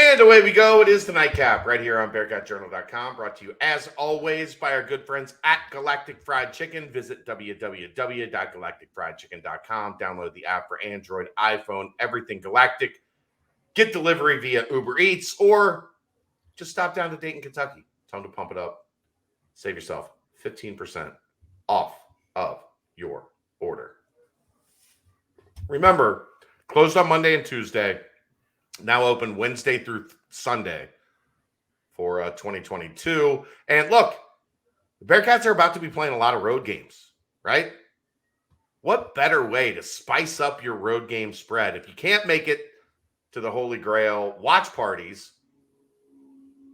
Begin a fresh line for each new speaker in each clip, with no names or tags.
And away we go. It is the Nightcap right here on BearcatJournal.com, brought to you as always by our good friends at Galactic Fried Chicken. Visit www.galacticfriedchicken.com. Download the app for Android, iPhone, everything Galactic. Get delivery via Uber Eats or just stop down to Dayton, Kentucky. Tell them to pump it up. Save yourself 15% off of your order. Remember, closed on Monday and Tuesday. Now open Wednesday through Sunday for 2022. And look, the Bearcats are about to be playing a lot of road games, right? What better way to spice up your road game spread? If you can't make it to the Holy Grail watch parties,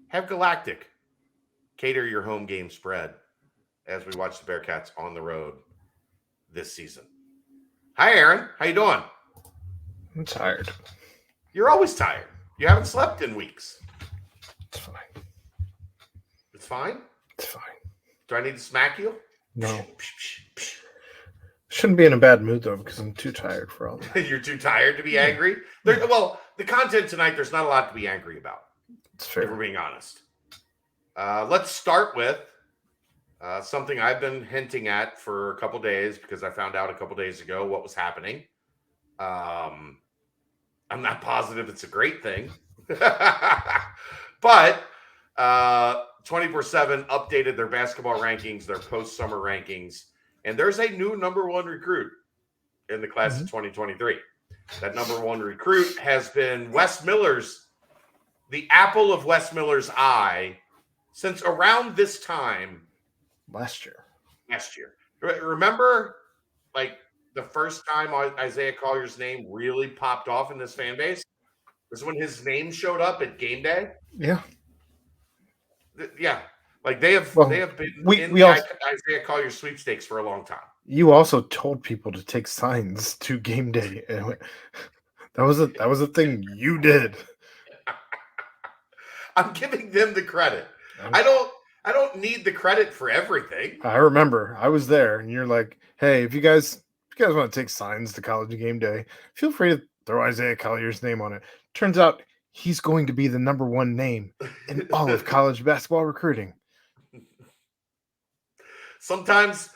have Galactic cater your home game spread as we watch the Bearcats on the road this season. Hi, Aaron. How you doing?
I'm tired.
You're always tired. You haven't slept in weeks.
It's fine.
It's fine?
It's fine.
Do I need to smack you?
No. Shouldn't be in a bad mood, though, because I'm too tired for all that.
You're too tired to be angry? Well, the content tonight, there's not a lot to be angry about.
It's fair.
If we're being honest. Let's start with something I've been hinting at for a couple days because I found out a couple days ago what was happening. I'm not positive it's a great thing. But 24/7 updated their basketball rankings, their post-summer rankings, and there's a new number one recruit in the class of 2023. That number one recruit has been the apple of Wes Miller's eye since around this time
last year.
Remember, like, the first time Isaiah Collier's name really popped off in this fan base was when his name showed up at game day.
Yeah.
Yeah. Like they have been in Isaiah Collier sweepstakes for a long time.
You also told people to take signs to game day. That was a thing you did.
I'm giving them the credit. I don't need the credit for everything.
I remember I was there and you're like, hey, if you guys want to take signs to college game day, feel free to throw Isaiah Collier's name on it. Turns out he's going to be the number one name in all of college basketball recruiting.
Sometimes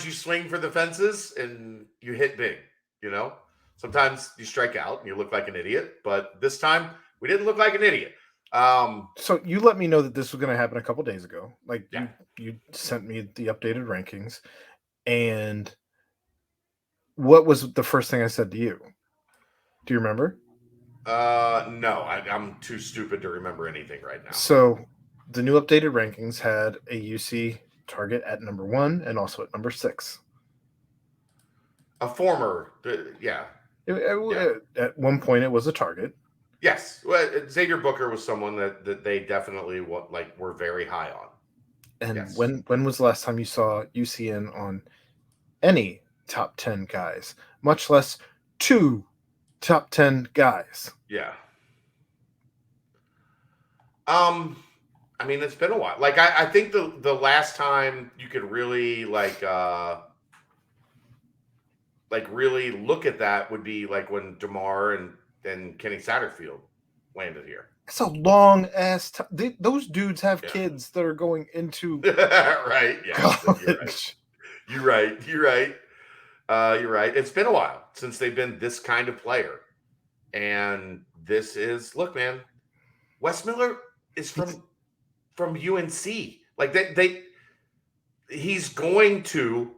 you swing for the fences and you hit big, you know? Sometimes you strike out and you look like an idiot, but this time we didn't look like an idiot.
So you let me know that this was going to happen a couple days ago. Like you sent me the updated rankings, and what was the first thing I said to you? Do you remember?
No, I'm too stupid to remember anything right now.
So the new updated rankings had a UC target at number 1 and also at number 6.
A former, yeah.
At one point, it was a target.
Yes, well, Xavier Booker was someone that they definitely were very high on.
And
yes.
when was the last time you saw UCN on any top 10 guys, much less 2 top 10 guys?
Yeah. I mean, it's been a while. Like, I think the last time you could really really look at that would be like when DeMar and Kenny Satterfield landed here.
It's a long ass time. Those dudes have kids that are going into
right. Yeah,
college.
You're right. You're right. It's been a while since they've been this kind of player, and this is look, man. Wes Miller is from UNC. Like he's going to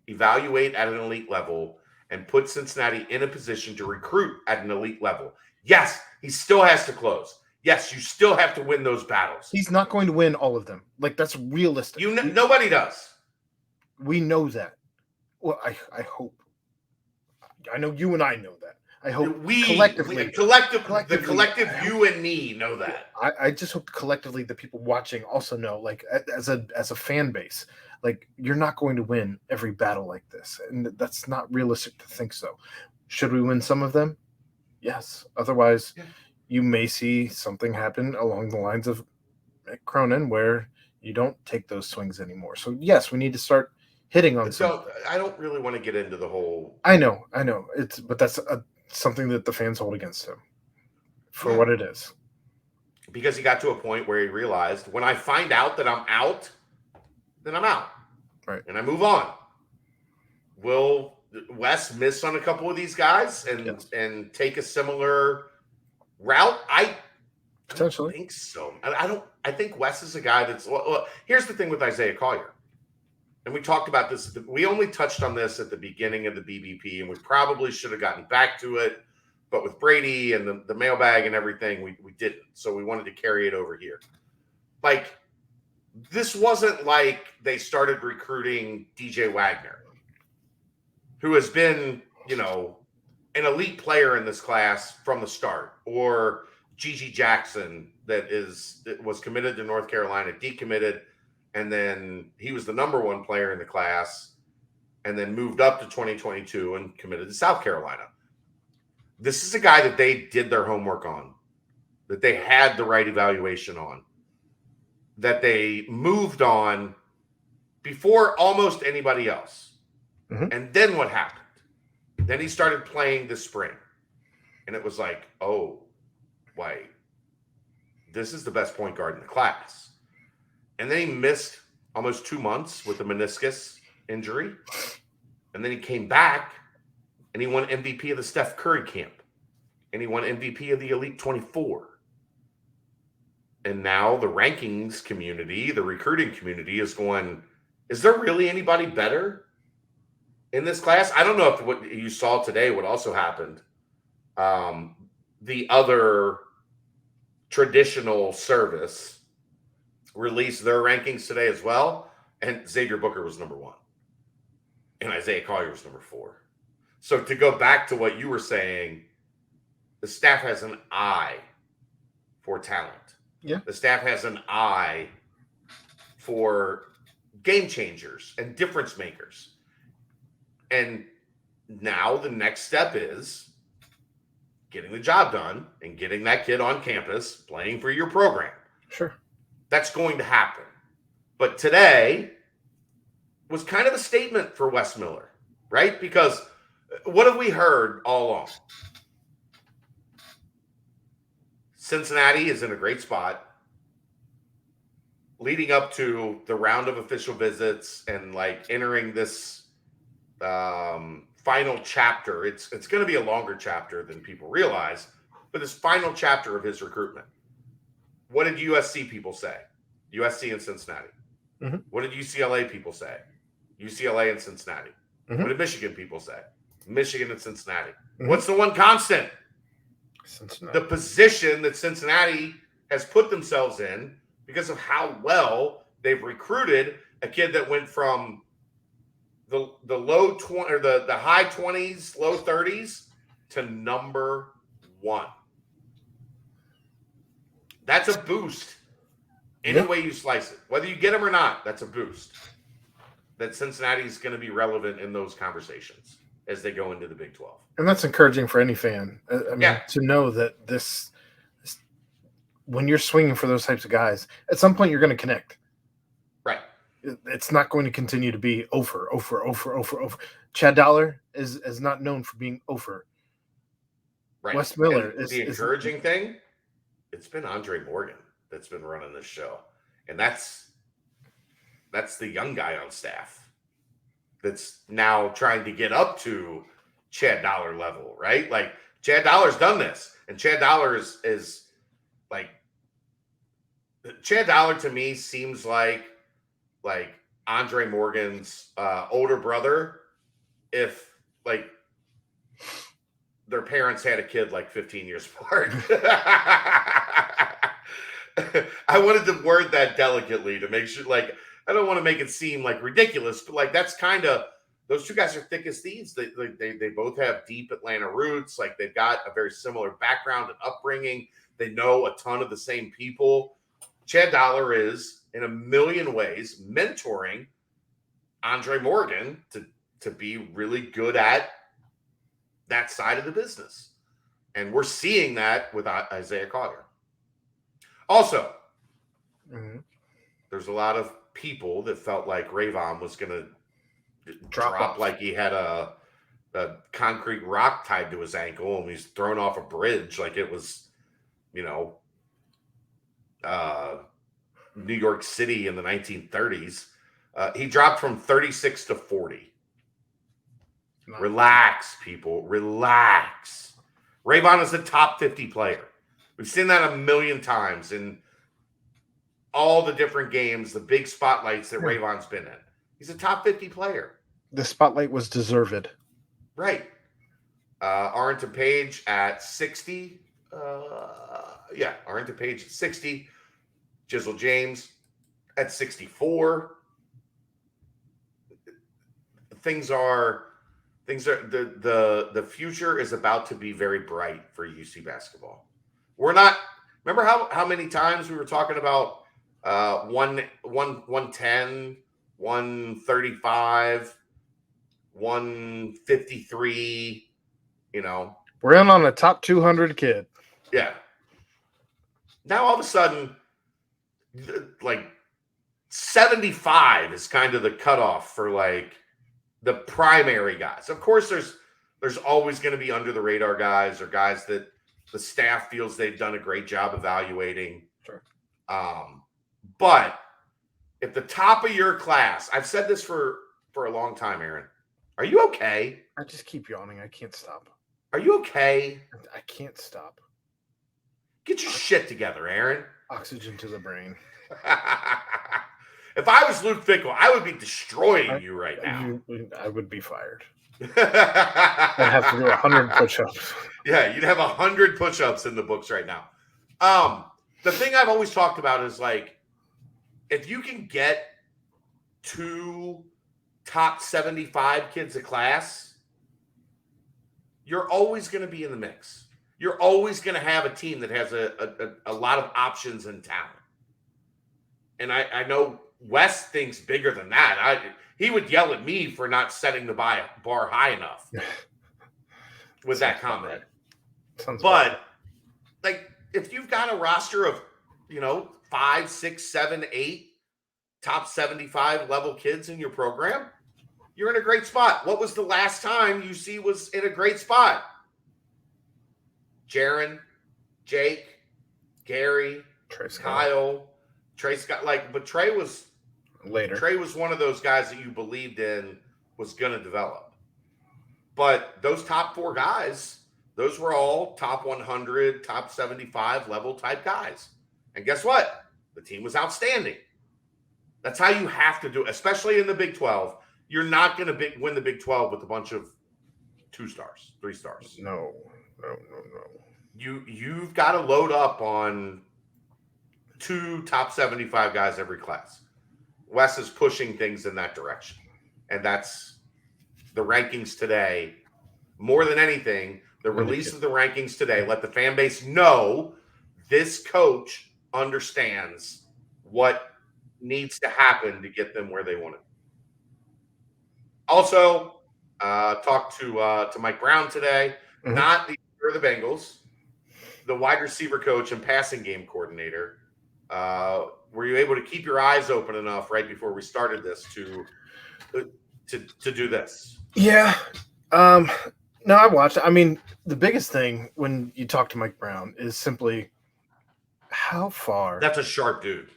evaluate at an elite level and put Cincinnati in a position to recruit at an elite level. Yes, he still has to close. Yes, you still have to win those battles.
He's not going to win all of them. Like, that's realistic.
Nobody does.
We know that. Well, I hope. I know you and I know that. I hope collectively,
the collective you and me know that.
I just hope collectively the people watching also know, like, as a fan base, like, you're not going to win every battle like this, and that's not realistic to think so. Should we win some of them? Yes. Otherwise, you may see something happen along the lines of Cronin where you don't take those swings anymore. So yes, we need to start hitting on.
So I don't really want to get into the whole.
I know. But that's something that the fans hold against him. for what it is.
Because he got to a point where he realized, when I find out that I'm out, then I'm out.
Right.
And I move on. Will Wes miss on a couple of these guys and take a similar route? I
Potentially.
don't think so. I think Wes is a guy that's well, here's the thing with Isaiah Collier. And we talked about this. We only touched on this at the beginning of the BBP, and we probably should have gotten back to it. But with Brady and the mailbag and everything, we didn't. So we wanted to carry it over here. Like, this wasn't like they started recruiting DJ Wagner, who has been, an elite player in this class from the start, or Gigi Jackson that was committed to North Carolina, decommitted, and then he was the number one player in the class, and then moved up to 2022 and committed to South Carolina. This is a guy that they did their homework on, that they had the right evaluation on, that they moved on before almost anybody else.
Mm-hmm.
And then what happened? Then he started playing this spring. And it was like, oh, wait, this is the best point guard in the class. And then he missed almost 2 months with a meniscus injury. And then he came back and he won MVP of the Steph Curry camp. And he won MVP of the Elite 24. And now the rankings community, the recruiting community is going, is there really anybody better in this class? I don't know if what you saw today, what also happened. The other traditional service released their rankings today as well. And Xavier Booker was number 1. And Isaiah Collier was number 4. So to go back to what you were saying, the staff has an eye for talent.
Yeah.
The staff has an eye for game changers and difference makers. And now the next step is getting the job done and getting that kid on campus playing for your program.
Sure.
That's going to happen. But today was kind of a statement for Wes Miller, right? Because what have we heard all along? Cincinnati is in a great spot. Leading up to the round of official visits and like entering this final chapter, it's going to be a longer chapter than people realize, but this final chapter of his recruitment. What did USC people say? USC and Cincinnati.
Mm-hmm.
What did UCLA people say? UCLA and Cincinnati.
Mm-hmm.
What did Michigan people say? Michigan and Cincinnati.
Mm-hmm.
What's the one constant?
Cincinnati.
The position that Cincinnati has put themselves in because of how well they've recruited a kid that went from the low 20 or the high 20s, low 30s to number 1. That's a boost. Any way you slice it, whether you get him or not, that's a boost. That Cincinnati is going to be relevant in those conversations as they go into the Big 12.
And that's encouraging for any fan. I mean, to know that this, when you're swinging for those types of guys, at some point you're going to connect.
Right.
It's not going to continue to be over. Chad Dollar is not known for being over.
Right.
Wes Miller
is the encouraging thing. It's been Andre Morgan that's been running this show, and that's the young guy on staff that's now trying to get up to Chad Dollar level, right? Like Chad Dollar's done this, and Chad Dollar is like Chad Dollar to me seems like Andre Morgan's older brother, if like their parents had a kid like 15 years apart. I wanted to word that delicately to make sure, like, I don't want to make it seem like ridiculous, but like that's kind of, those two guys are thick as thieves. They both have deep Atlanta roots. Like they've got a very similar background and upbringing. They know a ton of the same people. Chad Dollar is in a million ways mentoring Andre Morgan to be really good at that side of the business. And we're seeing that with Isaiah Collier. Also, there's a lot of people that felt like Rayvon was going to drop like he had a concrete rock tied to his ankle and he's thrown off a bridge. Like it was you know, New York City in the 1930s. He dropped from 36 to 40. Relax, people. Relax. Rayvon is a top 50 player. We've seen that a million times in all the different games, the big spotlights that Rayvon's been in. He's a top 50 player.
The spotlight was deserved.
Right. Arlington Page at 60. Arlington Page at 60. Jizzle James at 64. Things are the future is about to be very bright for UC basketball. We're not, remember how many times we were talking about 110, 135, 153,
We're in on a top 200 kid.
Yeah. Now all of a sudden, like 75 is kind of the cutoff for like the primary guys. Of course, there's always going to be under the radar guys or guys that the staff feels they've done a great job evaluating.
Sure.
But if the top of your class, I've said this for a long time, Aaron, are you okay?
I just keep yawning. I can't stop.
Are you okay?
I can't stop.
Get your shit together, Aaron.
Oxygen to the brain.
If I was Luke Fickell, I would be destroying you right now.
I would be fired. I'd have to do 100 push-ups.
Yeah, you'd have 100 push-ups in the books right now. The thing I've always talked about is like, if you can get 2 top 75 kids a class, you're always going to be in the mix. You're always going to have a team that has a lot of options and talent. And I know Wes thinks bigger than that. He would yell at me for not setting the bar high enough with that comment. But like, if you've got a roster of 5, 6, 7, 8 top 75 level kids in your program, you're in a great spot. What was the last time UC was in a great spot? Jaron, Jake, Gary, Kyle, Trey Scott. But Trey was
later.
Trey was one of those guys that you believed in was going to develop. But those top 4 guys, those were all top 100, top 75 level type guys. And guess what? The team was outstanding. That's how you have to do it, especially in the Big 12. You're not going to win the Big 12 with a bunch of 2 stars, 3 stars.
No.
You've got to load up on 2 top 75 guys every class. Wes is pushing things in that direction. And that's the rankings today. More than anything, the release of the rankings today, let the fan base know this coach understands what needs to happen to get them where they want it. Also, talked to Mike Brown today, not the Bengals, the wide receiver coach and passing game coordinator. Were you able to keep your eyes open enough right before we started this to do this?
Yeah. No, I watched. I mean, the biggest thing when you talk to Mike Brown is simply how far.
That's a sharp dude.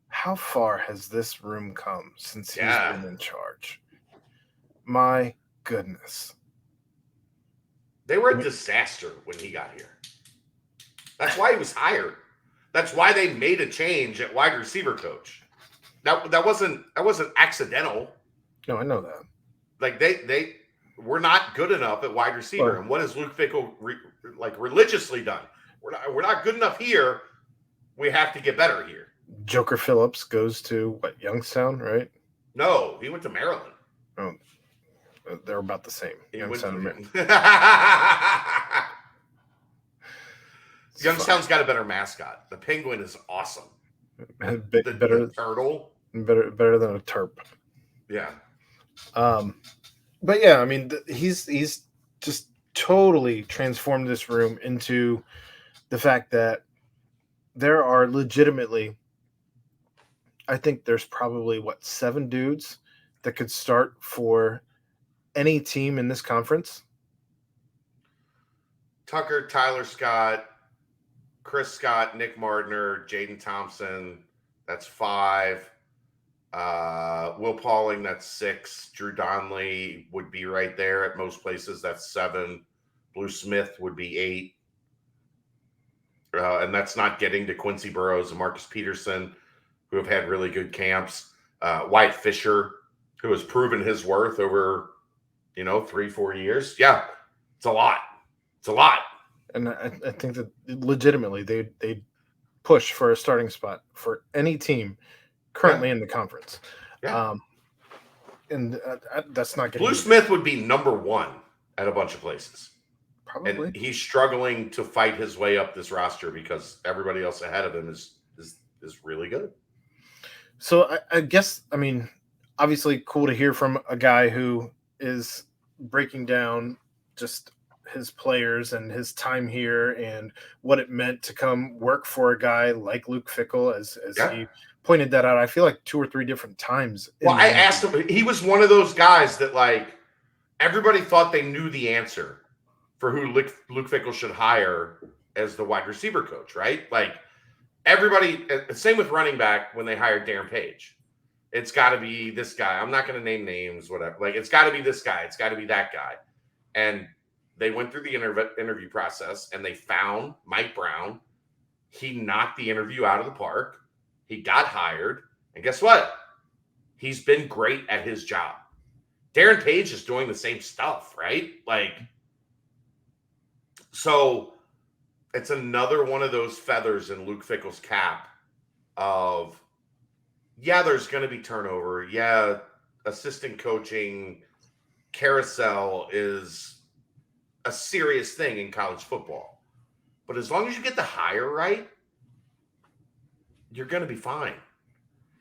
How far has this room come since he's been in charge? My goodness.
They were a disaster when he got here. That's why he was hired. That's why they made a change at wide receiver coach. That wasn't accidental.
No, I know that.
Like they were not good enough at wide receiver. And what has Luke Fickell religiously done? We're not good enough here. We have to get better here.
Joker Phillips goes to Youngstown, right?
No, he went to Maryland.
Oh, they're about the same. Youngstown and Maryland.
Youngstown's got a better mascot. The penguin is awesome.
Better
the turtle.
Better than a terp.
Yeah.
But yeah, I mean, he's just totally transformed this room into the fact that there are legitimately, I think there's probably 7 dudes that could start for any team in this conference.
Tucker, Tyler Scott, Chris Scott, Nick Mardner, Jaden Thompson. That's 5. Will Pauling, that's 6. Drew Donnelly would be right there at most places. That's 7. Blue Smith would be 8. And that's not getting to Quincy Burrows and Marcus Peterson, who have had really good camps. Wyatt Fisher, who has proven his worth over, 3-4 years. Yeah, it's a lot. It's a lot.
And I think that legitimately they push for a starting spot for any team currently in the conference.
Yeah.
And that's not getting
Blue Smith would be number 1 at a bunch of places.
Probably.
And he's struggling to fight his way up this roster because everybody else ahead of him is really good.
So I guess, obviously cool to hear from a guy who is breaking down just his players and his time here and what it meant to come work for a guy like Luke Fickell, as he pointed that out. I feel like 2 or 3 different times.
Well, I asked him. He was one of those guys that everybody thought they knew the answer for who Luke Fickell should hire as the wide receiver coach, right? Everybody, same with running back when they hired Darren Page. It's got to be this guy. I'm not going to name names, whatever. It's got to be this guy. It's got to be that guy. And they went through the interview process and they found Mike Brown. He knocked the interview out of the park. He got hired. And guess what? He's been great at his job. Darren Page is doing the same stuff, right? So it's another one of those feathers in Luke Fickell's cap of, there's going to be turnover. Yeah, assistant coaching carousel is a serious thing in college football. But as long as you get the hire right, you're going to be fine.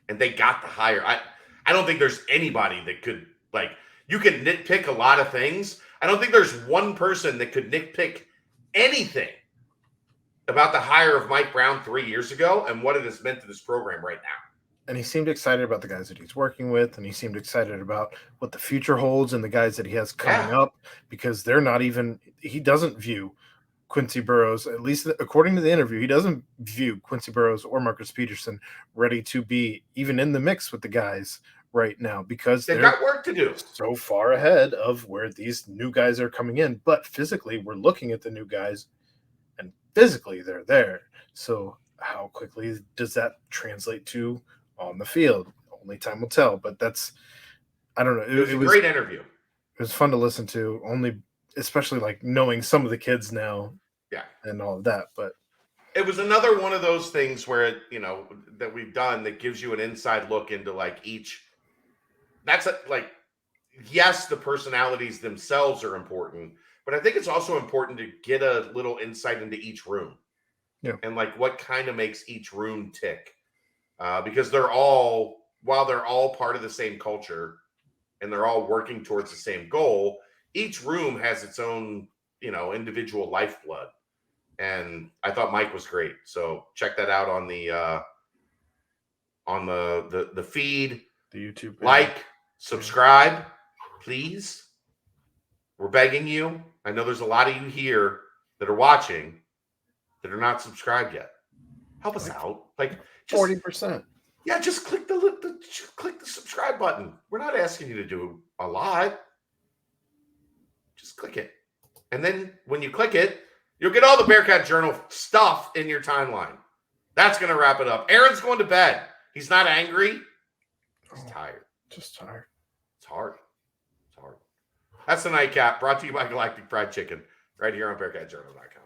And they got the hire. I don't think there's anybody that could, you can nitpick a lot of things. I don't think there's one person that could nitpick anything about the hire of Mike Brown 3 years ago and what it has meant to this program right now.
And he seemed excited about the guys that he's working with, and he seemed excited about what the future holds and the guys that he has coming up, because they're not even – he doesn't view Quincy Burrows, at least according to the interview, he doesn't view Quincy Burrows or Marcus Peterson ready to be even in the mix with the guys right now, because
they've got work to do.
So far ahead of where these new guys are coming in. But physically, we're looking at the new guys, and physically they're there. So how quickly does that translate to on the field? Only time will tell. But that's, I don't know.
It was a great interview.
It was fun to listen to, especially knowing some of the kids now.
Yeah.
And all of that. But
it was another one of those things where, that we've done that gives you an inside look into each. That's yes, the personalities themselves are important, but I think it's also important to get a little insight into each room.
Yeah.
And what kind of makes each room tick. Because while they're all part of the same culture and they're all working towards the same goal, each room has its own, individual lifeblood. And I thought Mike was great. So check that out on the feed,
the YouTube,
subscribe, please. We're begging you. I know there's a lot of you here that are watching that are not subscribed yet. Help us out.
40%.
Yeah, just click the subscribe button. We're not asking you to do a lot. Just click it. And then when you click it, you'll get all the Bearcat Journal stuff in your timeline. That's going to wrap it up. Aaron's going to bed. He's not angry. He's tired.
Just tired.
It's hard. That's the Nightcap, brought to you by Galactic Fried Chicken, right here on BearcatJournal.com.